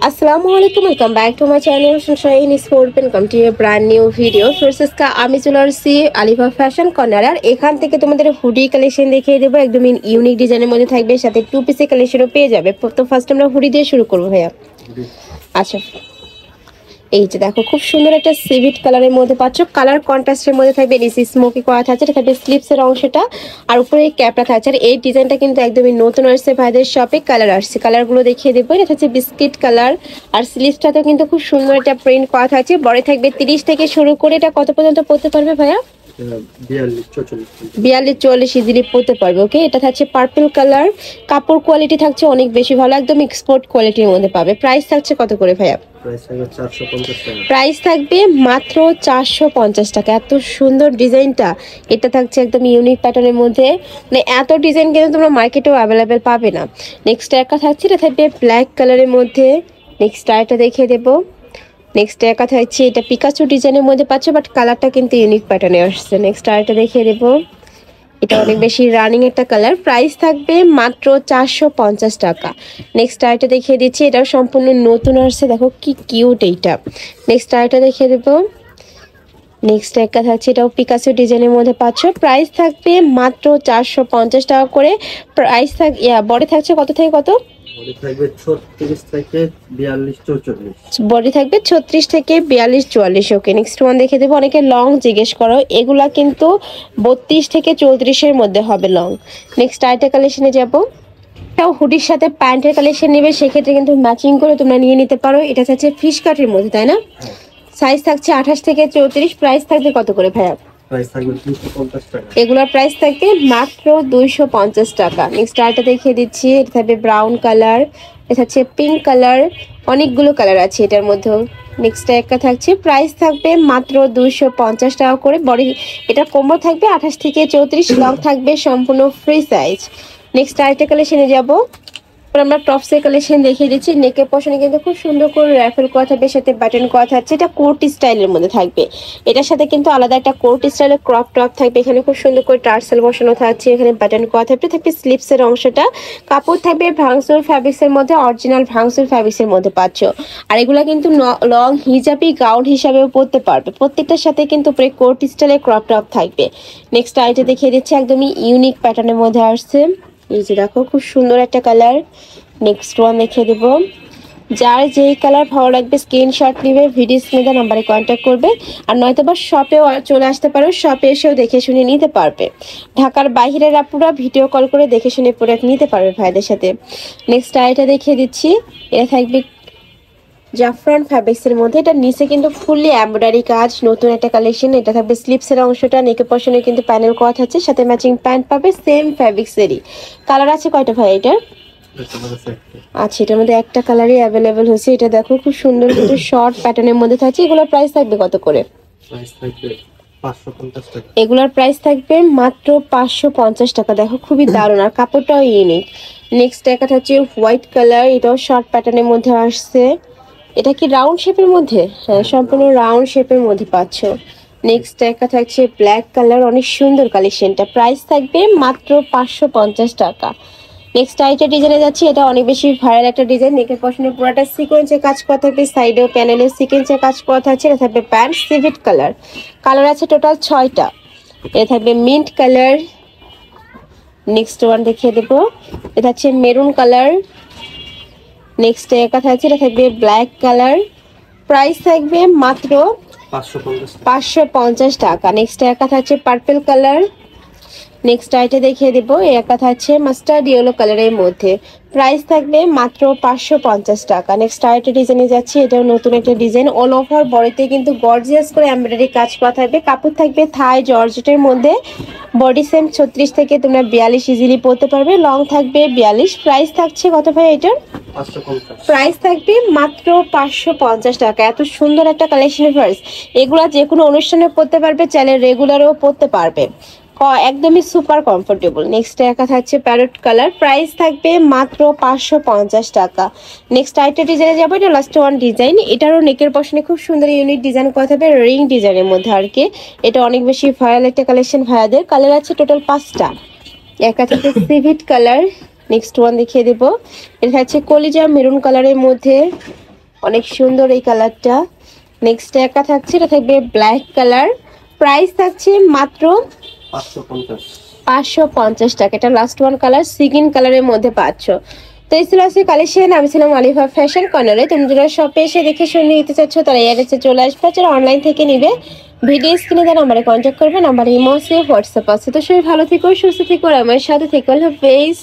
अस्सलाम वालेकुम, welcome back to my channel sunshine sport welcome to a brand new video. First আমি চলে আসছি আলিফা ফ্যাশন কর্নার। আর এখান থেকে তোমাদের হুডি কালেকশন দেখিয়ে দেবো, একদম ইউনিক ডিজাইনের মধ্যে থাকবে, সাথে টু পিসের কালেকশনও পেয়ে যাবে। তো ফার্স্ট আমরা হুডি দিয়ে শুরু করবো ভাইয়া। আচ্ছা, এই যে দেখো খুব সুন্দর একটা সিভিট কালারের মধ্যে পাচ্ছ, কালার কন্ট্রাস্টের মধ্যে থাকবে, নিচে স্মোকি করা থাকছে, এটা থাকবে স্লিপসের অংশটা, আর উপরে এই ক্যাপটা থাকছে। আর এই ডিজাইনটা কিন্তু একদমই নতুন আসছে ভাইদের শপে, কালার আসছে, কালারগুলো দেখিয়ে দেবো। এটা হচ্ছে বিস্কিট কালার, আর স্লিপসটাতেও কিন্তু খুব সুন্দর একটা প্রিন্ট করা থাকছে। বড় থাকবে 30 থেকে শুরু করে, এটা কত পর্যন্ত পড়তে পারবে ভাইয়া? 42-44 ইজিলি পড়তে পারবে। ওকে, এটা থাকছে পার্পল কালার, কাপড় কোয়ালিটি থাকছে অনেক বেশি ভালো, একদম এক্সপোর্ট কোয়ালিটির মধ্যে পাবে। প্রাইস থাকছে কত করে ভাইয়া? প্রাইস থাকবে মাত্র 450 টাকা। এত সুন্দর ডিজাইনটা, এটা থাকছে একদম ইউনিক প্যাটার্নের মধ্যে, মানে এত ডিজাইন কিন্তু তোমরা মার্কেটেও অ্যাভেলেবেল পাবে না। নেক্সট একটা থাকছে, এটা থাকবে ব্ল্যাক কালারের মধ্যে। নেক্সট আরেকটা দেখিয়ে দেবো। নেক্সট একা থাকছে, এটা পিকাচু ডিজাইনের মধ্যে পাচ্ছ, বাট কালারটা কিন্তু ইউনিক প্যাটার্নে আসছে। নেক্সট আরেকটা দেখিয়ে দেবো, এটা অনেক বেশি রানিং একটা কালার। প্রাইস থাকবে মাত্র 450 টাকা। নেক্সট আরেকটা দেখিয়ে দিচ্ছি, এটাও সম্পূর্ণ নতুন আসছে, দেখো কি কিউট এইটা। নেক্সট আরেকটা দেখিয়ে দেবো। নেক্সট একটা থাকছে, এটাও পিকাচু ডিজাইনের মধ্যে পাচ্ছ, প্রাইস থাকবে মাত্র 450 টাকা করে। প্রাইস বডি থাকছে কত থেকে কত? বডি থাকবে 36 থেকে 42-44। ওকে, নেক্সট ওয়ান দেখে দেবো। অনেকে লং জিজ্ঞেস করো, এগুলা কিন্তু 32 থেকে 34-এর মধ্যে হবে লং। নেক্সট আরেকটা কালেকশনে যাবো, এটাও হুডির সাথে প্যান্টের কালেকশন নেবে, সেক্ষেত্রে কিন্তু ম্যাচিং করে তোমরা নিয়ে নিতে পারো। এটা হচ্ছে ফিশ কাটের মধ্যে, তাই না? সাইজ থাকছে 28 থেকে 34। প্রাইস থাকবে কত করে ভাইয়া? এগুলোর প্রাইস থাকবে মাত্র 250 টাকা। নেক্সট আরেকটা দেখিয়ে দিচ্ছি, এটা থাকবে ব্রাউন কালার, এটা হচ্ছে পিঙ্ক কালার, অনেকগুলো কালার আছে এটার মধ্যে। নেক্সট একটা থাকছে, প্রাইস থাকবে মাত্র 250 টাকা করে। বডি এটা কোমর থাকবে 28 থেকে 34, লং থাকবে সম্পূর্ণ ফ্রি সাইজ। নেক্সট আরেকটা কালেকশনে যাবো, আমরা টপসের কালেকশন দেখিয়ে দিচ্ছি। নেকের পশনে কিন্তু খুব সুন্দর করে র্যাফেল করা থাকবে, সাথে বাটন করা থাকছে, এটা কোট স্টাইলের মধ্যে থাকবে। এটার সাথে কিন্তু আলাদা একটা কোট স্টাইলের ক্রপ টপ থাকবে, এখানে খুব সুন্দর করে টার্সেল বসানো থাকছে, এখানে বাটন করা থাকবে, থাকবে স্লিপসের অংশটা। কাপড় থাকবে ভাংসুর ফ্যাব্রিক্সের মধ্যে, অরিজিনাল ভাংসুর ফ্যাব্রিক্সের মধ্যে পাচ্ছ। আর এগুলা কিন্তু লং হিজাবি গাউন হিসাবেও পরতে পারবে, প্রত্যেকটার সাথে কিন্তু উপরে কোট স্টাইলের ক্রপ টপ থাকবে। নেক্সট আইটা দেখিয়ে দিচ্ছি, একদমই ইউনিক প্যাটার্নের মধ্যে আসছে। এই যে দেখো খুব সুন্দর একটা কালার। নেক্সট ওয়ান দেখিয়ে দেবো। যার যেই কালার ভালো লাগবে স্ক্রিনশট নিবে, ভিডিও স্ক্রিনে নাম্বারে কন্ট্যাক্ট করবে, আর নয়তো বা শপেও চলে আসতে পারো, শপে এসেও দেখে শুনে নিতে পারবে। ঢাকার বাইরের আপুরা ভিডিও কল করে দেখে শুনে প্রোডাক্ট নিতে পারবে ভাইদের সাথে। নেক্সট আইটা দেখিয়ে দিচ্ছি, এটা থাকবে জাফরান ফ্যাব্রিক্সের মধ্যে, এটা নিচে কিন্তু ফুললি এমব্রয়ডারি কাজ, নতুন একটা কালেকশন। এটা থাকবে স্লিপসের অংশটা, নেকের পশনে কিন্তু প্যানেল করা থাকছে, সাথে ম্যাচিং প্যান্ট পাবে সেম ফ্যাব্রিক্সেরই। কালার আছে কয়টা ভাই এটার? আচ্ছা, এটার মধ্যে একটা কালারই অ্যাভেলেবেল হয়েছে। এটা দেখো খুব সুন্দর কিন্তু শর্ট প্যাটার্নের মধ্যে থাকছে। এগুলোর প্রাইস থাকবে কত করে? এগুলোর প্রাইস থাকবে মাত্র 550 টাকা। দেখো খুবই দারুণ, আর কাপড়টাও ইউনিক। নেক্সট একটা হচ্ছে হোয়াইট কালার, এটাও শর্ট প্যাটার্নের মধ্যে আসছে। এটা কি রাউন্ড শেপের মধ্যে? হ্যাঁ, সম্পূর্ণ রাউন্ড শেপের মধ্যে পাচ্ছ। নেক্সট একটা থাকছে ব্ল্যাক কালার, অনেক সুন্দর কালেকশনটা। প্রাইস থাকবে মাত্র 550 টাকা। নেক্সট আইটা ডিজাইনে যাচ্ছি, এটা অনেক বেশি ভাইরাল একটা ডিজাইন। নেকের পশনে পুরোটা সিকোয়েন্সের কাজ করা থাকবে, সাইডেও প্যানেলে সিকোয়েন্সের কাজ করা থাকছে। এটা থাকবে প্যান্ট সিভিট কালার, কালার আছে টোটাল 6টা। এটা থাকবে মিন্ট কালার। নেক্সট ওয়ান দেখিয়ে দেবো, এটা হচ্ছে মেরুন কালার। নেক্সট একা থাকছে, এটা থাকবে ব্ল্যাক কালার। প্রাইস থাকবে মাত্র 550 টাকা। নেক্সট একা থাকছে পার্পল কালার। নেক্সট আইটা দেখিয়ে দেবো, একা থাকছে মাস্টার্ড ইয়েলো কালারের মধ্যে। প্রাইস থাকবে মাত্র 550 টাকা। নেক্সট আইটা ডিজাইনে যাচ্ছি, এটাও নতুন একটা ডিজাইন, অল ওভার বডিতে কিন্তু গর্জিয়াস করে এমব্রয়ডারি কাজ করা থাকবে। কাপড় থাকবে থাই জর্জেটের মধ্যে, বডি সেম 36 থেকে তোমরা 42 ইজিলি পরতে পারবে, লং থাকবে 42। প্রাইস থাকছে কত ভাই এটার? প্রাইস থাকবে মাত্র 550 টাকা। এত সুন্দর একটা কালেকশনের প্রাইস, এগুলা যে কোনো অনুষ্ঠানে পরতে পারবে, চাইলে রেগুলারও পরতে পারবে, একদমই সুপার কমফোর্টেবল। নেক্সট একা থাকছে প্যারট কালার, প্রাইস থাকবে মাত্র 550 টাকা। নেক্সট আইটা ডিজাইনে যাবো, এটা লাস্ট ওয়ান ডিজাইন। এটারও নেকের পশনে খুব সুন্দর ইউনিক ডিজাইন করা থাকবে, রিং ডিজাইনের মধ্যে আর কি। এটা অনেক বেশি ভাইরাল একটা কালেকশন ভাইয়াদের। কালার আছে টোটাল 5টা। একা থাকছে সিভিট কালার। নেক্সট ওয়ান দেখিয়ে দেবো, এটা হচ্ছে কলিজা মেরুন কালারের মধ্যে। অনেক সুন্দর এই কালারটা। নেক্সট একটা থাকছে, এটা থাকবে ব্ল্যাক কালার, প্রাইস থাকছে মাত্র 550 টাকা। এটা লাস্ট ওয়ান কালার, সিগিন কালারের মধ্যে পাচ্ছ। তো এই ছিল আজকে কালেকশন। আমি ছিলাম আলিফা ফ্যাশন কর্নারে। তুমি যারা শপে এসে দেখে শুনে নিতে চাচ্ছ তারা এয়ারটেসে চলে আসবে, যারা অনলাইন থেকে নিবে ভিডিও স্ক্রিনে তার নাম্বারে কন্ট্যাক্ট করবে। নাম্বারে ইমো আছে, হোয়াটসঅ্যাপ আছে। তো সবাই ভালো থেকো, সুস্থ থেকো, আর আমার সাথে থেকো। আল্লাহ হাফেজ।